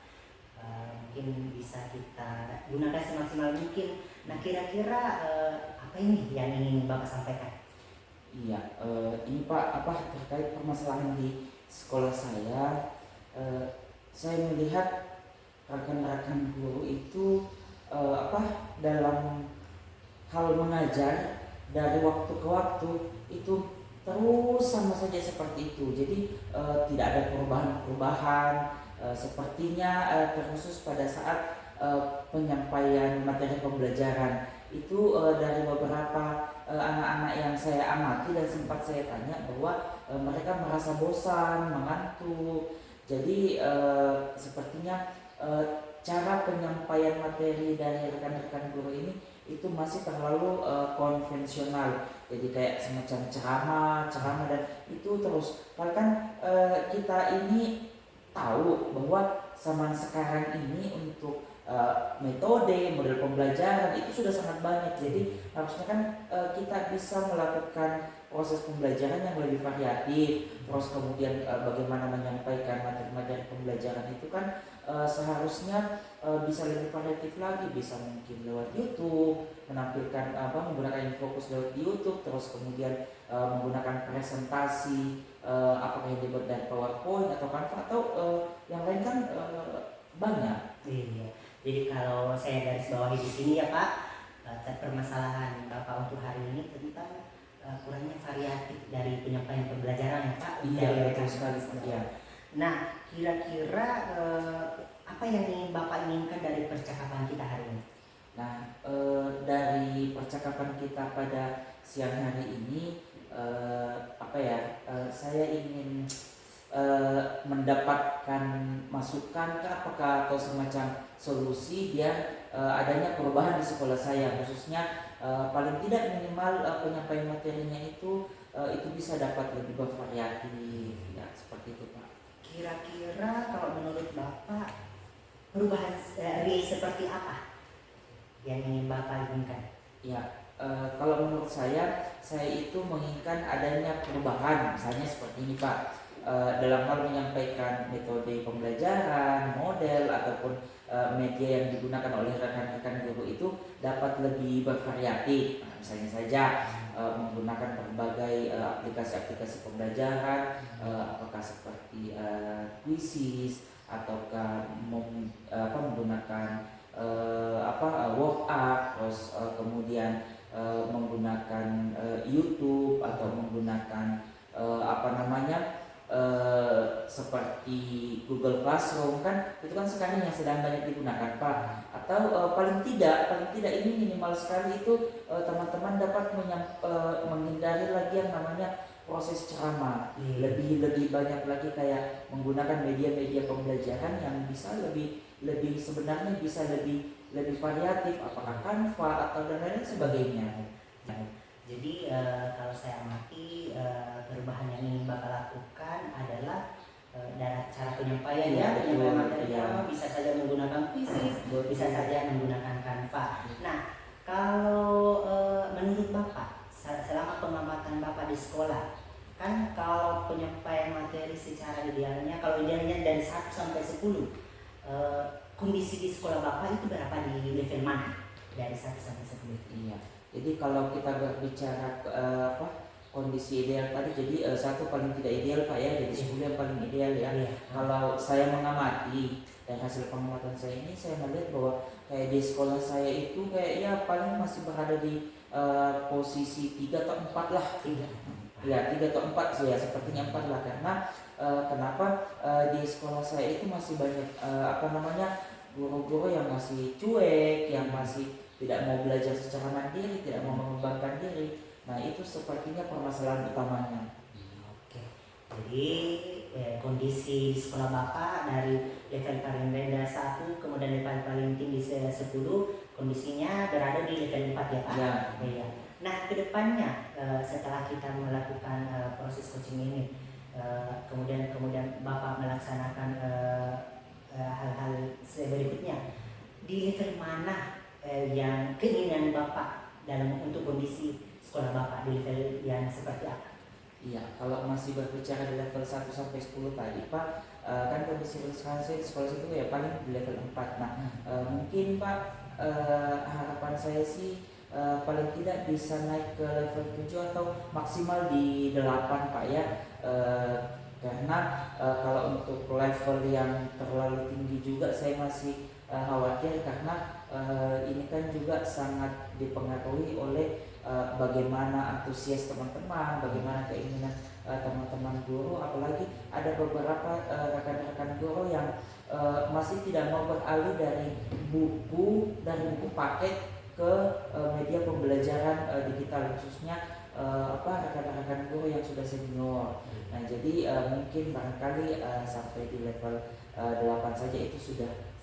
Mungkin bisa kita gunakan semaksimal mungkin. Nah kira-kira apa ini yang ingin Bapak sampaikan? iya, ini Pak, terkait permasalahan di sekolah saya melihat rekan-rekan guru itu dalam hal mengajar dari waktu ke waktu itu terus sama saja seperti itu. Jadi tidak ada perubahan-perubahan, sepertinya terkhusus pada saat penyampaian materi pembelajaran itu dari beberapa anak-anak yang saya amati dan sempat saya tanya bahwa mereka merasa bosan, mengantuk. Jadi sepertinya cara penyampaian materi dari rekan-rekan guru ini itu masih terlalu konvensional. Jadi kayak semacam ceramah dan itu terus. Bahkan kita ini tahu bahwa zaman sekarang ini untuk model pembelajaran itu sudah sangat banyak. Jadi harusnya kan kita bisa melakukan proses pembelajaran yang lebih variatif. Terus kemudian bagaimana menyampaikan materi-materi pembelajaran itu kan seharusnya bisa lebih variatif lagi, bisa mungkin lewat YouTube, menampilkan menggunakan infokus lewat YouTube, terus kemudian menggunakan presentasi apakah yang dibuat dari PowerPoint atau Canva atau yang lain kan banyak. Iya. Jadi kalau saya garis bawahi di sini ya Pak, permasalahan Bapak untuk hari ini tentang kurangnya variatif dari penyampaian pembelajaran ya Pak. Iya, betul sekali. Ya. Nah, kira-kira apa yang ingin Bapak inginkan dari percakapan kita hari ini? Nah, dari percakapan kita pada siang hari ini, saya ingin mendapatkan masukan apakah atau semacam solusi biar adanya perubahan di sekolah saya, khususnya paling tidak minimal penyampaian materinya itu bisa dapat lebih bervariatif ya, seperti itu Pak. Kira-kira kalau menurut Bapak perubahan seperti apa yang ingin Bapak inginkan? Ya, kalau menurut saya itu menginginkan adanya perubahan, misalnya seperti ini Pak. Dalam hal menyampaikan metode pembelajaran, model ataupun media yang digunakan oleh rekan-rekan guru itu dapat lebih bervariatif. Nah, misalnya saja menggunakan berbagai aplikasi-aplikasi pembelajaran, apakah seperti Quizzes ataukah menggunakan WhatsApp, terus kemudian menggunakan YouTube atau menggunakan seperti Google Classroom kan, itu kan sekarang yang sedang banyak digunakan Pak. Atau paling tidak ini minimal sekali itu teman-teman dapat menghindari lagi yang namanya proses ceramah. Lebih banyak lagi kayak menggunakan media-media pembelajaran yang bisa lebih sebenarnya bisa lebih variatif, apakah Canva atau dan lain sebagainya. Jadi kalau saya amati perubahan yang ingin Bapak lakukan adalah dari cara penyampaian penyampaian materi bisa saja menggunakan Quizizz, bisa saja menggunakan Canva. Nah, kalau menurut Bapak selama pengamatan Bapak di sekolah, kan kalau penyampaian materi secara idealnya, kalau idealnya dari 1 sampai 10, kondisi di sekolah Bapak itu berapa, di level mana dari 1 sampai 10? Iya. Jadi kalau kita berbicara kondisi ideal tadi, jadi 1 paling tidak ideal Pak ya, jadi 10 yang paling ideal ya. Kalau saya mengamati dan hasil pengamatan saya ini, saya melihat bahwa kayak di sekolah saya itu kayak ya paling masih berada di posisi 3 atau 4 lah. 3 atau 4 sih ya, sepertinya 4 lah, karena kenapa di sekolah saya itu masih banyak guru-guru yang masih cuek, yang masih tidak mau belajar secara mandiri, tidak mau mengembangkan diri. Nah, itu sepertinya permasalahan utamanya. Oke. Jadi kondisi di sekolah Bapak dari level paling rendah 1 kemudian level paling tinggi 10, kondisinya berada di level 4 ya Pak? Ya. Nah, kedepannya setelah kita melakukan proses coaching ini, kemudian Bapak melaksanakan hal-hal berikutnya, di level mana yang keinginan Bapak untuk kondisi sekolah Bapak, di level yang seperti apa? Iya, kalau masih berbicara di level 1 sampai 10 tadi Pak, kan kondisi sekolah saya itu ya paling di level 4. Nah, mungkin Pak, harapan saya sih paling tidak bisa naik ke level 7 atau maksimal di 8 Pak ya. Karena kalau untuk level yang terlalu tinggi juga saya masih khawatir, karena ini kan juga sangat dipengaruhi oleh bagaimana antusias teman-teman, bagaimana keinginan teman-teman guru, apalagi ada beberapa rekan-rekan guru yang masih tidak mau beralih dari buku paket ke media pembelajaran digital, khususnya rekan-rekan guru yang sudah senior. Nah, jadi mungkin barangkali sampai di level 8 saja itu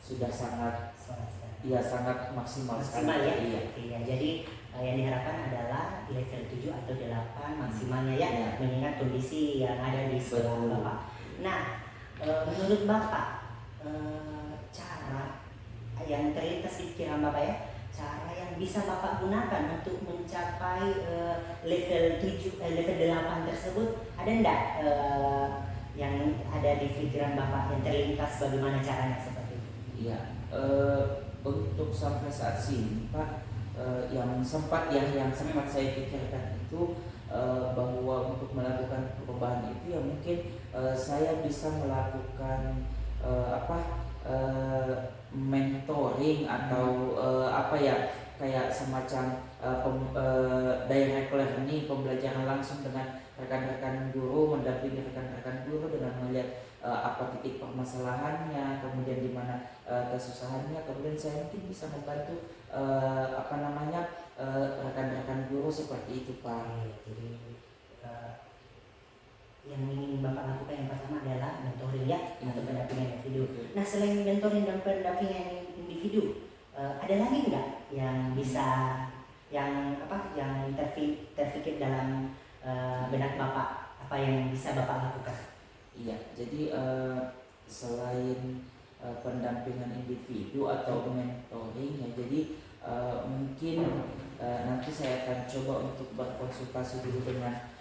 sudah sangat maksimal sekali. Ya. Iya, jadi yang diharapkan adalah level 7 atau 8 maksimalnya ya, mengingat kondisi yang ada di sekolah Bapak. Nah, menurut Bapak cara yang terlintas di pikiran Bapak ya, cara yang bisa Bapak gunakan untuk mencapai level 8 tersebut, ada enggak yang ada di pikiran Bapak yang terlintas, bagaimana caranya seperti itu? Iya, untuk sampai saat ini Pak, yang sempat saya pikirkan itu bahwa untuk melakukan perubahan itu ya mungkin saya bisa melakukan mentoring atau kayak semacam direct learning, pembelajaran langsung dengan rekan-rekan guru, mendampingi rekan-rekan guru dengan melihat apa titik permasalahannya, kemudian di mana kesusahannya, kemudian saya mungkin bisa membantu rekan-rekan guru seperti itu Pak. Jadi yang ingin Bapak lakukan yang pertama adalah mentoring ya, atau pendampingan individu. Nah, selain mentoring dan pendampingan individu, ada lagi nggak yang bisa yang terfikir dalam benak Bapak, apa yang bisa Bapak lakukan? Iya, jadi selain pendampingan individu atau mentoring ya, jadi mungkin nanti saya akan coba untuk berkonsultasi dulu dengan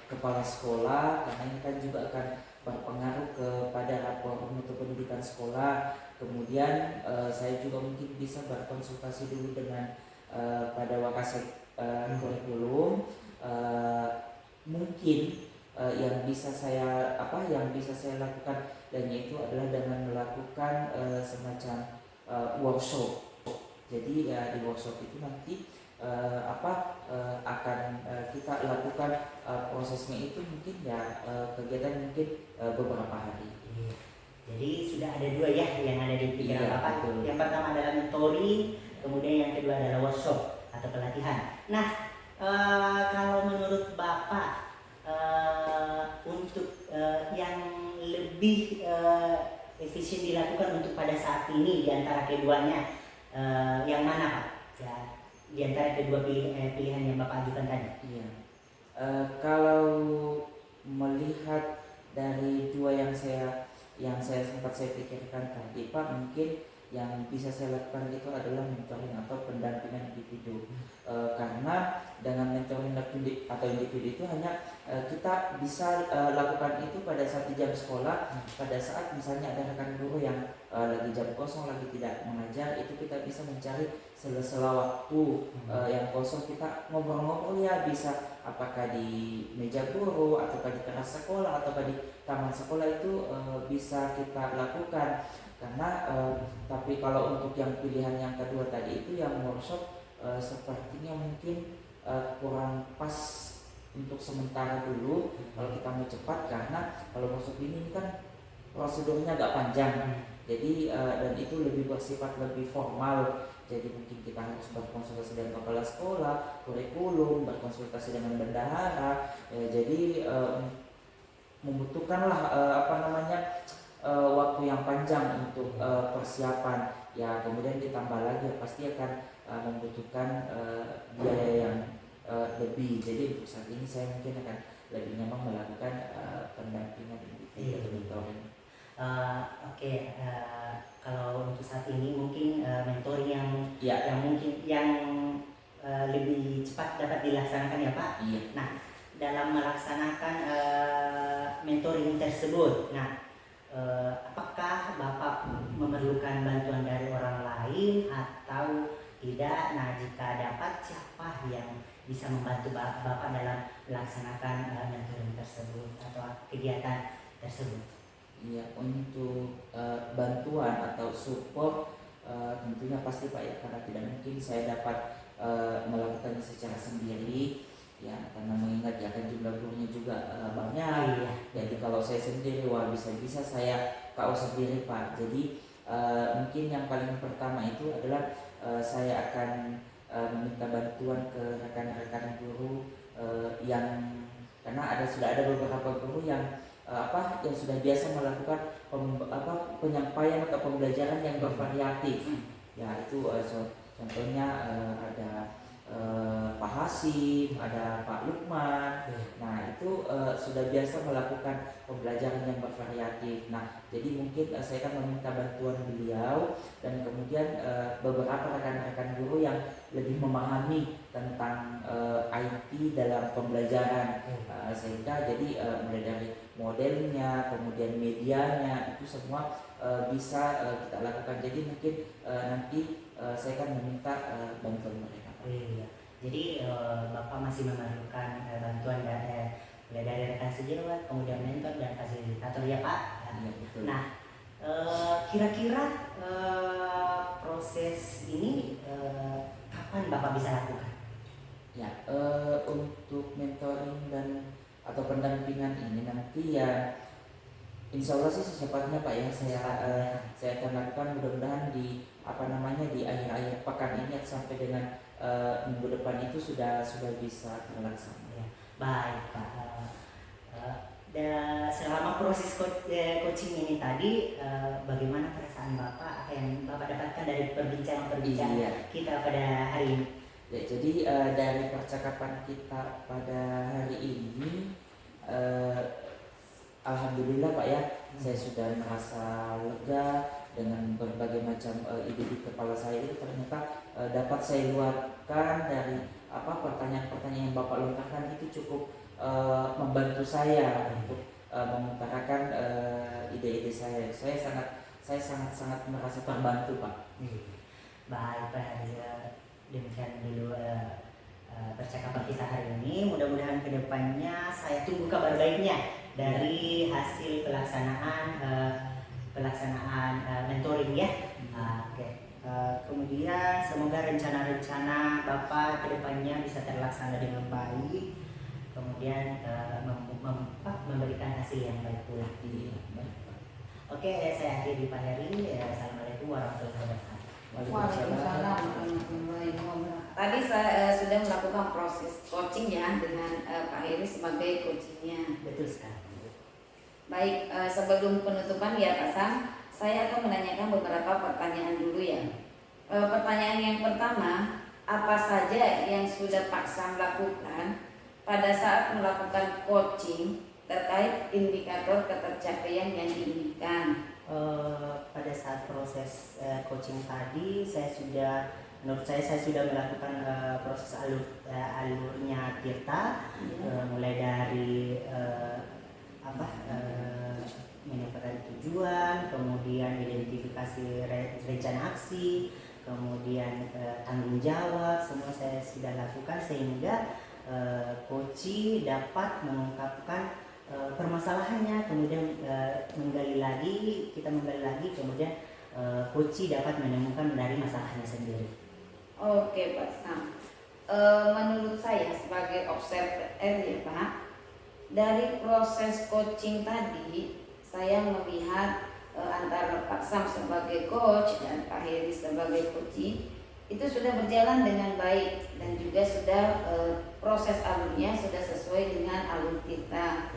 kepala sekolah, karena ini kan juga akan berpengaruh kepada rapor mutu pendidikan sekolah. Kemudian saya juga mungkin bisa berkonsultasi dulu dengan pada wakasek kurikulum. Mungkin yang bisa saya lakukan, dan yaitu adalah dengan melakukan semacam workshop. Jadi ya di workshop itu nanti akan kita lakukan prosesnya itu mungkin ya kegiatan mungkin beberapa hari. Jadi sudah ada dua ya yang ada di pikiran Bapak. Betul. Yang pertama adalah mentoring, kemudian yang kedua adalah workshop atau pelatihan. Nah, kalau menurut Bapak untuk yang lebih efisien dilakukan untuk pada saat ini di antara keduanya, yang mana Pak? Ya, di antara kedua pilihan yang Bapak ajukan tadi. Iya. Kalau melihat dari dua yang sempat saya pikirkan tadi, Pak, mungkin yang bisa saya lakukan itu adalah mentoring atau pendampingan individu. Karena dengan mentoring atau individu itu hanya kita bisa lakukan itu pada saat di jam sekolah, pada saat misalnya ada rekan guru yang lagi jam kosong, lagi tidak mengajar, itu kita bisa mencari sela-sela waktu yang kosong, kita ngobrol-ngobrol ya, bisa apakah di meja guru ataukah di kelas sekolah ataukah di taman sekolah, itu bisa kita lakukan. Karena tapi kalau untuk yang pilihan yang kedua tadi itu yang workshop sepertinya mungkin kurang pas untuk sementara dulu kalau kita mau cepat, karena kalau workshop ini kan prosedurnya agak panjang. Jadi dan itu lebih bersifat lebih formal. Jadi mungkin kita harus berkonsultasi dengan kepala sekolah, kurikulum, berkonsultasi dengan bendahara. Jadi membutuhkanlah waktu yang panjang untuk persiapan. Ya kemudian ditambah lagi pasti akan membutuhkan biaya yang lebih. Jadi untuk saat ini saya mungkin akan lebih nyaman melakukan pendampingan individu atau mentoring. Kalau untuk saat ini mungkin mentoring Ya. yang lebih cepat dapat dilaksanakan ya Pak. Iya. Nah, dalam melaksanakan mentoring tersebut, apakah Bapak memerlukan bantuan dari orang lain atau tidak? Nah, jika dapat, siapa yang bisa membantu Bapak dalam melaksanakan mentoring tersebut atau kegiatan tersebut? Iya, untuk bantuan atau support tentunya pasti Pak ya, karena tidak mungkin saya dapat melakukannya secara sendiri ya, karena mengingat ya kan jumlah gurunya juga banyak. Jadi kalau saya sendiri bisa saya KO sendiri Pak. Jadi mungkin yang paling pertama itu adalah saya akan meminta bantuan ke rekan-rekan guru yang, karena sudah ada beberapa guru yang yang sudah biasa melakukan penyampaian atau pembelajaran yang bervariatif. Ya itu contohnya ada Pak Hasim, ada Pak Lukman. Nah itu sudah biasa melakukan pembelajaran yang bervariatif. Nah jadi mungkin saya akan meminta bantuan beliau dan kemudian beberapa rekan-rekan guru yang lebih memahami tentang IT dalam pembelajaran, sehingga jadi mulai dari modelnya, kemudian medianya, itu semua bisa kita lakukan. Jadi mungkin nanti saya akan meminta bantuan mereka. Iya. Jadi Bapak masih memerlukan bantuan dari rekan sejawat, kemudian mentor dan fasilitator ya Pak. Iya, betul. Nah, kira-kira proses ini kapan Bapak bisa lakukan? Ya, untuk mentoring dan atau pendampingan ini nanti ya insya Allah sih secepatnya Pak ya, saya akan lakukan, mudah-mudahan di di akhir-akhir pekan ini sampai dengan minggu depan itu sudah bisa terlaksana. Ya, baik Pak. Selama proses coaching ini tadi, bagaimana perasaan Bapak, apa yang Bapak dapatkan dari perbincangan kita pada hari ini? Ya, jadi dari percakapan kita pada hari ini, alhamdulillah Pak ya, saya sudah merasa lega dengan berbagai macam ide di kepala saya itu ternyata dapat saya luapkan dari pertanyaan-pertanyaan yang Bapak lontarkan itu cukup membantu saya untuk mengutarakan ide-ide saya. Saya sangat merasa terbantu Pak. Baik Pak, demikian dulu percakapan kita hari ini. Mudah-mudahan kedepannya saya tunggu kabar baiknya dari hasil pelaksanaan mentoring ya. Oke. Kemudian semoga rencana-rencana Bapak kedepannya bisa terlaksana dengan baik, kemudian memberikan hasil yang baik pula. Oke, saya akhiri Pak Heri. Assalamualaikum warahmatullahi wabarakatuh. Waalaikumsalam warahmatullahi wabarakatuh. Tadi saya sudah melakukan proses coaching ya dengan Pak Heri sebagai coachingnya. Betul sekali. Baik, sebelum penutupan ya Pak Sam, saya akan menanyakan beberapa pertanyaan dulu ya. Pertanyaan yang pertama, apa saja yang sudah Pak Sam lakukan pada saat melakukan coaching terkait indikator ketercapaian yang diinginkan? Pada saat proses coaching tadi, menurut saya sudah melakukan proses alurnya Tirta, mulai dari menyampaikan tujuan, kemudian identifikasi rencana aksi, kemudian tanggung jawab, semua saya sudah lakukan sehingga coach dapat mengungkapkan permasalahannya, kemudian kita menggali lagi, kemudian coach dapat menemukan dari masalahnya sendiri. Oke Pak Sam, menurut saya sebagai observer ya Pak, dari proses coaching tadi saya melihat antara Pak Sam sebagai coach dan Pak Heri sebagai coach itu sudah berjalan dengan baik dan juga sudah proses alurnya sudah sesuai dengan alur kita.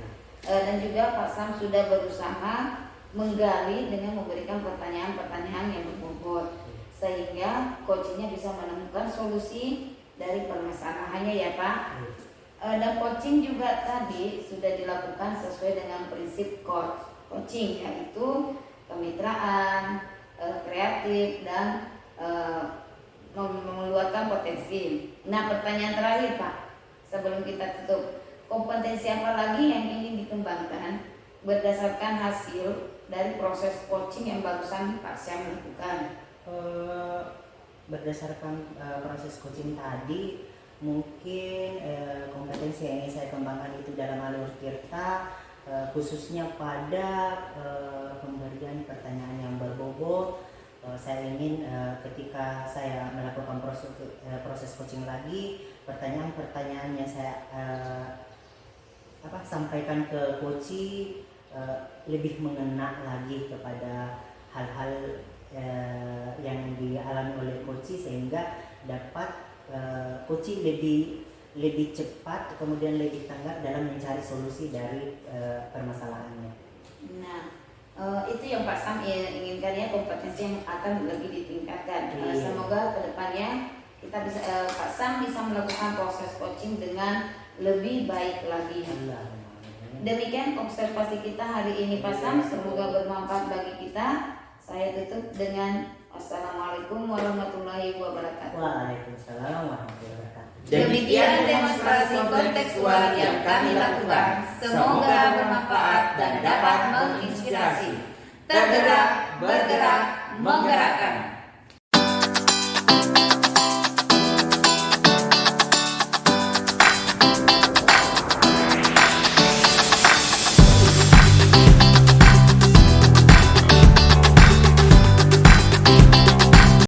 Dan juga Pak Sam sudah berusaha menggali dengan memberikan pertanyaan-pertanyaan yang berbobot sehingga coachingnya bisa menemukan solusi dari permasalahannya ya Pak. Dan coaching juga tadi sudah dilakukan sesuai dengan prinsip coaching, yaitu kemitraan, kreatif, dan mengeluarkan potensi. Nah, pertanyaan terakhir Pak, sebelum kita tutup, kompetensi apa lagi yang ingin dikembangkan berdasarkan hasil dari proses coaching yang barusan Pak Sam lakukan? Berdasarkan proses coaching tadi, mungkin kompetensi yang ingin saya kembangkan itu dalam alur Tirta, khususnya pada pemberian pertanyaan yang berbobot. Saya ingin ketika saya melakukan proses coaching lagi, pertanyaan-pertanyaannya saya sampaikan ke coach lebih mengena lagi kepada hal-hal yang dialami oleh coach sehingga dapat coach lebih cepat kemudian lebih tanggap dalam mencari solusi dari permasalahannya. Nah, itu yang Pak Sam inginkan ya, kompetensi yang akan lebih ditingkatkan. Semoga kedepannya kita bisa Pak Sam bisa melakukan proses coaching dengan lebih baik lagi. Demikian observasi kita hari ini Pak Sam, semoga bermanfaat bagi kita. Saya tutup dengan Assalamualaikum warahmatullahi wabarakatuh. Waalaikumsalam warahmatullahi wabarakatuh. Demikian demonstrasi kontekstual yang kami lakukan. Semoga bermanfaat dan dapat menginspirasi. Tergerak, bergerak, menggerakkan.